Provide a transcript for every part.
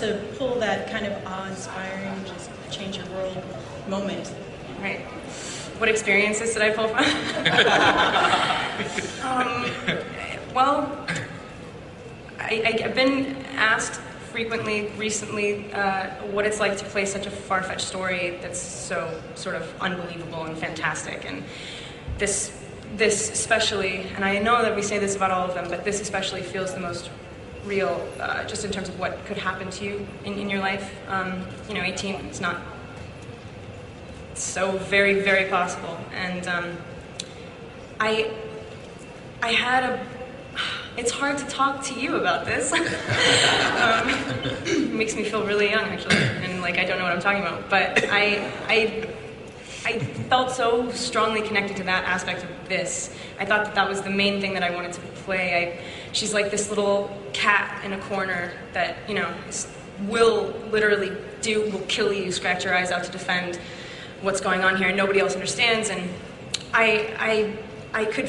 to pull that kind of awe-inspiring, just change your world moment. Right. What experiences did I pull from? Well, I've been asked frequently recently what it's like to play such a far-fetched story that's so sort of unbelievable and fantastic. And this especially, and I know that we say this about all of them, but this especially feels the most real, just in terms of what could happen to you in your life. 18, it's not so very, very possible. And it's hard to talk to you about this. It makes me feel really young, actually, and like I don't know what I'm talking about. But I felt so strongly connected to that aspect of this. I thought that was the main thing that I wanted to play. She's like this little cat in a corner that, will kill you, scratch your eyes out to defend what's going on here, and nobody else understands. And I could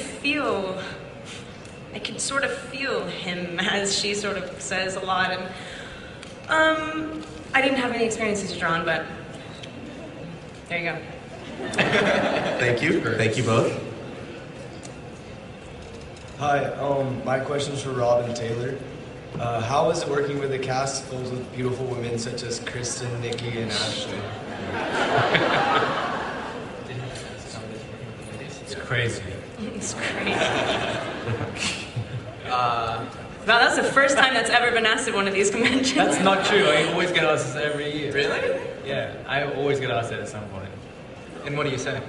sort of feel him, as she sort of says a lot. And I didn't have any experiences to draw on, but there you go. Thank you. Thank you both. Hi, my question is for Rob and Taylor. How is it working with a cast filled with beautiful women such as Kristen, Nikki, and Ashley? It's crazy. It's crazy. Wow, that's the first time that's ever been asked at one of these conventions. That's not true. I always get asked this every year. Really? Yeah, I always get asked it at some point. And what do you say?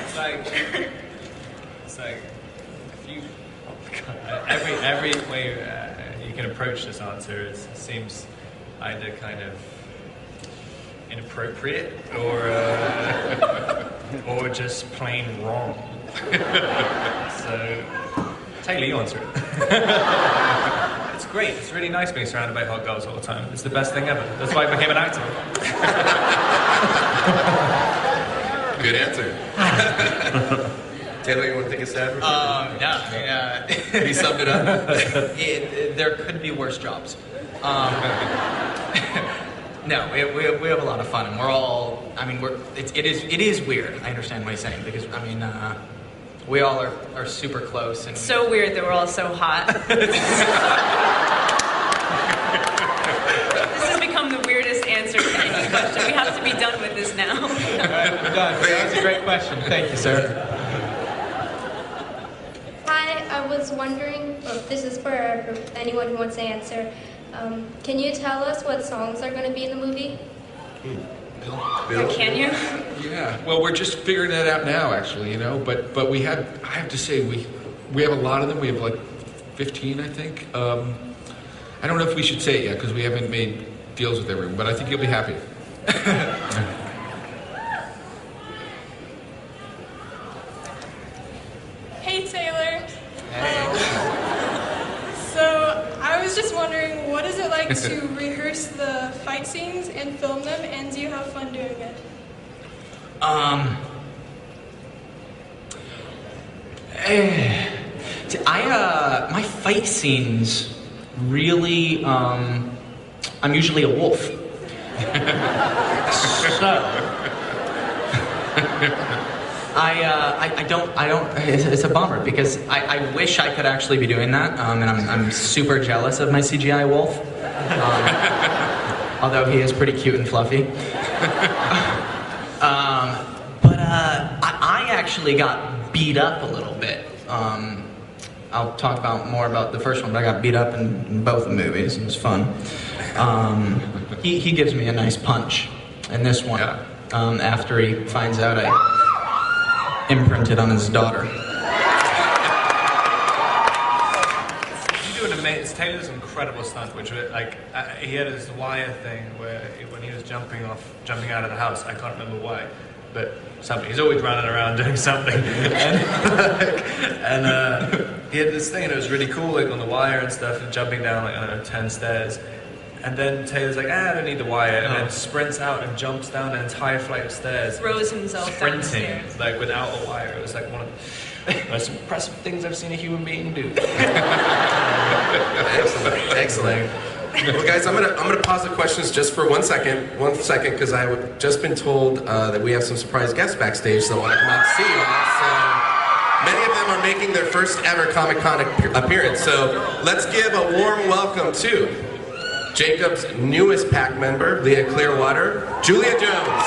It's like if you every way you can approach this answer seems either kind of inappropriate or just plain wrong. So Taylor, you answer it. It's great. It's really nice being surrounded by hot girls all the time. It's the best thing ever. That's why I became an actor. Good answer. Taylor, you want to take a stab? He summed it up. There could be worse jobs. No, we have a lot of fun, and we're all. I mean, it is weird. I understand what he's saying, because we all are super close, and so weird that we're all so hot. This has become the weirdest answer to any question. We have to be done with this now. All right, we're done. That was a great question. Thank you, sir. Hi, I was wondering, this is for anyone who wants to answer. Can you tell us what songs are going to be in the movie? Bill? Can you? Yeah. Well, we're just figuring that out now, actually. But I have to say, we have a lot of them. We have like 15, I think. I don't know if we should say it yet because we haven't made deals with everyone, but I think you'll be happy. Hey, Taylor. Hey. So I was just wondering, what is it like to rehearse the fight scenes and film them, and do you have fun doing it? My fight scenes really, I'm usually a wolf. So, I don't, it's a bummer because I wish I could actually be doing that, and I'm super jealous of my CGI wolf, although he is pretty cute and fluffy. But I actually got beat up a little bit. I'll talk more about the first one, but I got beat up in both the movies. It was fun. He gives me a nice punch in this one, after he finds out I imprinted on his daughter. Taylor's incredible stunt, which he had this wire thing where when he was jumping out of the house, I can't remember why, but something. He's always running around doing something, and he had this thing, and it was really cool, like on the wire and stuff, and jumping down 10 stairs. And then Taylor's like, I don't need the wire, and then sprints out and jumps down an entire flight of stairs. Throws himself down the sprinting, stairs. like without a wire. It was like most impressive things I've seen a human being do. Excellent, excellent. Well, guys, I'm gonna pause the questions just for one second, because I've just been told that we have some surprise guests backstage that want to come out to see you all. So many of them are making their first ever Comic Con appearance. So let's give a warm welcome to Jacob's newest pack member, Leah Clearwater, Julia Jones.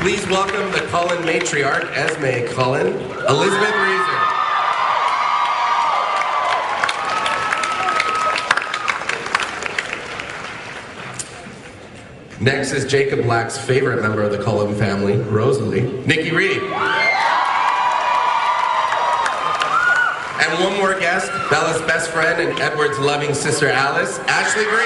Please welcome the Cullen matriarch, Esme Cullen, Elizabeth Reeser. Next is Jacob Black's favorite member of the Cullen family, Rosalie, Nikki Reed. And one more guest, Bella's best friend and Edward's loving sister Alice, Ashley Green.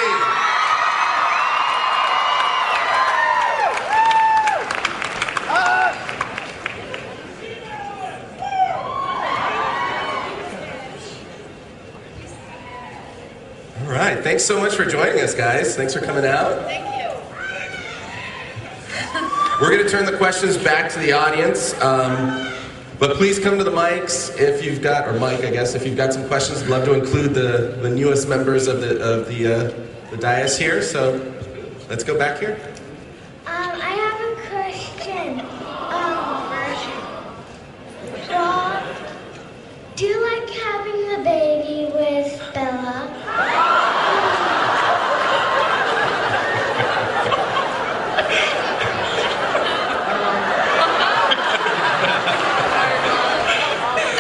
All right, thanks so much for joining us, guys. Thanks for coming out. Thank you. We're going to turn the questions back to the audience, but please come to the mics if you've got, or Mike, I guess, if you've got some questions. I'd love to include the newest members of the dais here. So let's go back here. I have a question. Rob, do you like having the baby with Bella?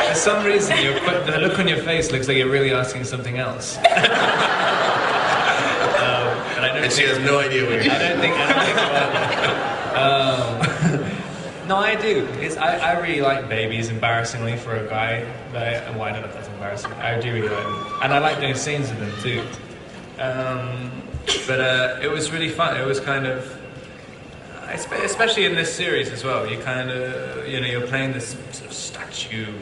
For some reason, the look on your face looks like you're really asking something else. And she has no idea what you're I don't think no, I do. I really like babies, embarrassingly, for a guy. Well, I don't know if that's embarrassing. I do really like them. And I like doing scenes with them, too. But it was really fun. It was kind of... Especially in this series as well, you kind of, you're playing this sort of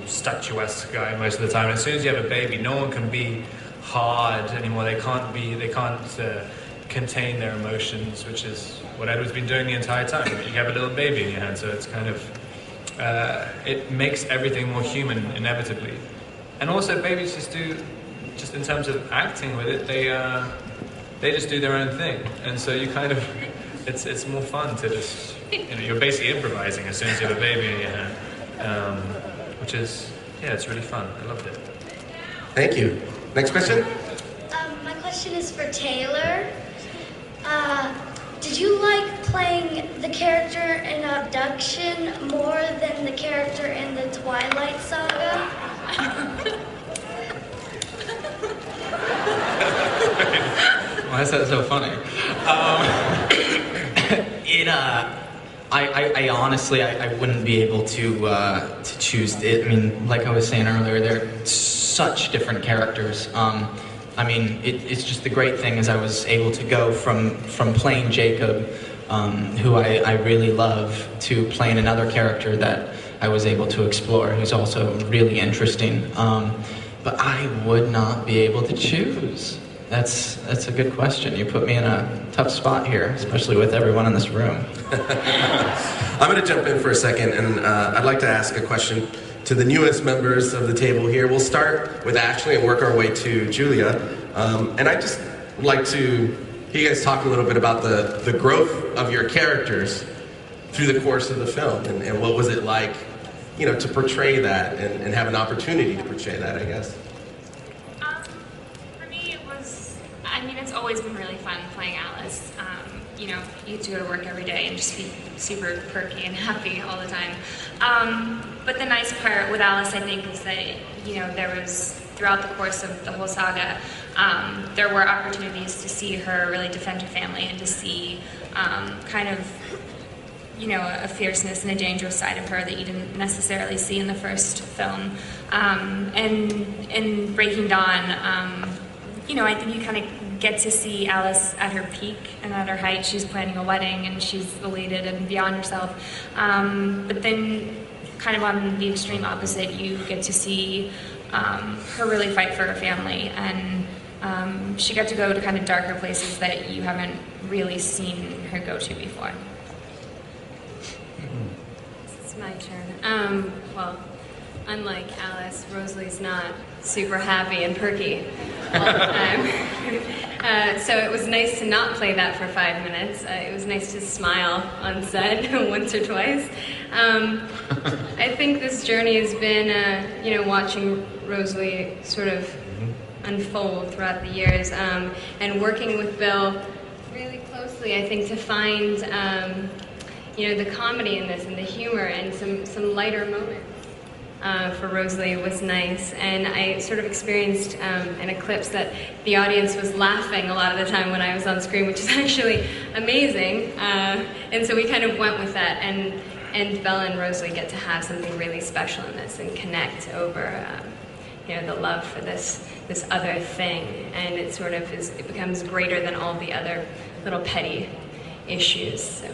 statuesque guy most of the time. And as soon as you have a baby, no one can be hard anymore. They can't contain their emotions, which is what Edward's been doing the entire time. You have a little baby in your hand, so it's kind of, it makes everything more human, inevitably. And also babies just in terms of acting with it, they just do their own thing. And so you kind of, it's more fun to just, you're basically improvising as soon as you have a baby in your hand. Which is, it's really fun. I loved it. Thank you. Next question? My question is for Taylor. Did you like playing the character in Abduction more than the character in the Twilight Saga? Why is that so funny? I honestly, I wouldn't be able to choose it. I mean, like I was saying earlier, they're such different characters. I mean, it's just the great thing is I was able to go from playing Jacob, who I really love, to playing another character that I was able to explore, who's also really interesting. But I would not be able to choose. That's a good question. You put me in a tough spot here, especially with everyone in this room. I'm going to jump in for a second, and I'd like to ask a question to the newest members of the table here. We'll start with Ashley and work our way to Julia. And I just would like to hear you guys talk a little bit about the growth of your characters through the course of the film, and what was it like, to portray that and have an opportunity to portray that, I guess. For me, it's always been really fun playing Alice. You get to go to work every day and just be super perky and happy all the time. But the nice part with Alice, I think, is that, there was, throughout the course of the whole saga, there were opportunities to see her really defend her family and to see kind of, a fierceness and a dangerous side of her that you didn't necessarily see in the first film. And in Breaking Dawn, I think you kind of get to see Alice at her peak and at her height. She's planning a wedding and she's elated and beyond herself. But then kind of on the extreme opposite, you get to see her really fight for her family and she got to go to kind of darker places that you haven't really seen her go to before. It's my turn. Well, unlike Alice, Rosalie's not super happy and perky all the time. So it was nice to not play that for 5 minutes. It was nice to smile on set once or twice. I think this journey has been, watching Rosalie sort of unfold throughout the years, and working with Bill really closely, I think, to find, the comedy in this and the humor and some lighter moments. For Rosalie was nice, and I sort of experienced an eclipse that the audience was laughing a lot of the time when I was on screen, which is actually amazing. And so we kind of went with that, and Bella and Rosalie get to have something really special in this and connect over, the love for this other thing, and it sort of it becomes greater than all the other little petty issues. So.